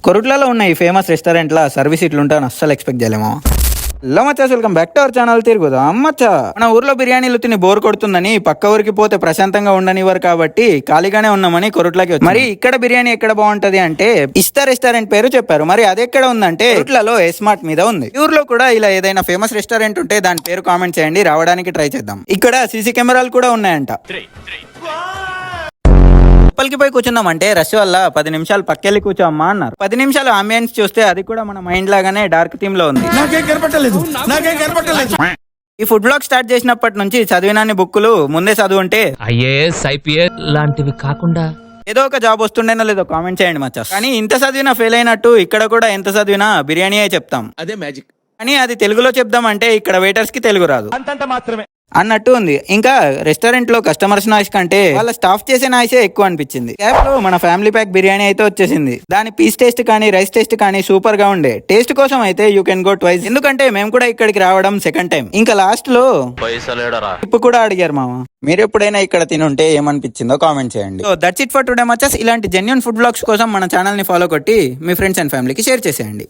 కొరుట్లలో ఉన్న ఈ famous restaurant లా సర్వీస్ ఇట్లుంటాను అస్సలు ఎక్స్పెక్ట్ చేయలేము. హలో మచ్చాస్, welcome back to our channel తిరుగుదాం అమ్మచ్చా. మన ఊర్లో బిర్యానీలు తిని బోర్ కొడుతుందని పక్క ఊరికి పోతే ప్రశాంతంగా ఉండనివ్వరు కాబట్టి ఖాళీగానే ఉన్నామని కొరుట్లకి వచ్చి మరి ఇక్కడ బిర్యానీ ఎక్కడ బాగుంటది అంటే ఇస్తా రెస్టారెంట్ పేరు చెప్పారు. మరి అది ఎక్కడ ఉందంటే కొరుట్లలో ఎస్మార్ట్ మీద ఉంది. ఊర్లో కూడా ఇలా ఏదైనా ఫేమస్ రెస్టారెంట్ ఉంటే దాని పేరు కామెంట్ చేయండి, రావడానికి ట్రై చేద్దాం. ఇక్కడ సీసీ కెమెరాలు కూడా ఉన్నాయంట. లోపలికి పోయి కూర్చున్నామంటే రష్ వల్ల 10 నిమిషాలు పక్కెళ్ళి కూర్చోమ్మా అన్నారు. 10 నిమిషాలు అంబియన్స్ చూస్తే అది కూడా మన మైండ్ లాగానే డార్క్ థీమ్ లో ఉంది. ఈ ఫుడ్ బ్లాగ్ స్టార్ట్ చేసినప్పటి నుంచి చదివినాన్ని బుక్కులు ముందే చదువుంటే ఐఏఎస్ ఐపీఎస్ లాంటివి కాకుండా ఏదో ఒక జాబ్ వస్తుండేనో లేదో కామెంట్ చేయండి మచ్చా. కానీ ఇంత చదివినా ఫెయిల్ అయినట్టు ఇక్కడ కూడా ఎంత చదివినా బిర్యానీయే చెప్తాం. అదే మ్యాజిక్. కానీ అది తెలుగులో చెప్దామంటే ఇక్కడ వెయిటర్స్ కి తెలుగు రాదు అంతంత మాత్రమే అన్నట్టు ఉంది. ఇంకా రెస్టారెంట్ లో కస్టమర్స్ నాయిస్ కంటే వాళ్ళ స్టాఫ్ చేసే నాయిసే ఎక్కువ అనిపించింది. క్యాప్ లో మన ఫ్యామిలీ ప్యాక్ బిర్యానీ అయితే వచ్చేసింది. దాని పీస్ టేస్ట్ కానీ రైస్ టేస్ట్ కానీ సూపర్ గా ఉండే. టేస్ట్ కోసం అయితే యూ కెన్ గో ట్వైస్, ఎందుకంటే మేము కూడా ఇక్కడికి రావడం సెకండ్ టైం. ఇంకా లాస్ట్ లో టిప్ కూడా అడిగారు మామ. మీరు ఎప్పుడైనా ఇక్కడ తినుంటే ఏమనిపించిందో కామెంట్ చేయండి. So that's it for today మచ్చస్. ఇలాంటి జెన్యూన్ ఫుడ్ బ్లాగ్స్ కోసం మన ఛానల్ ని ఫాలో కొట్టి మీ ఫ్రెండ్స్ అండ్ ఫ్యామిలీకి షేర్ చేసేయండి.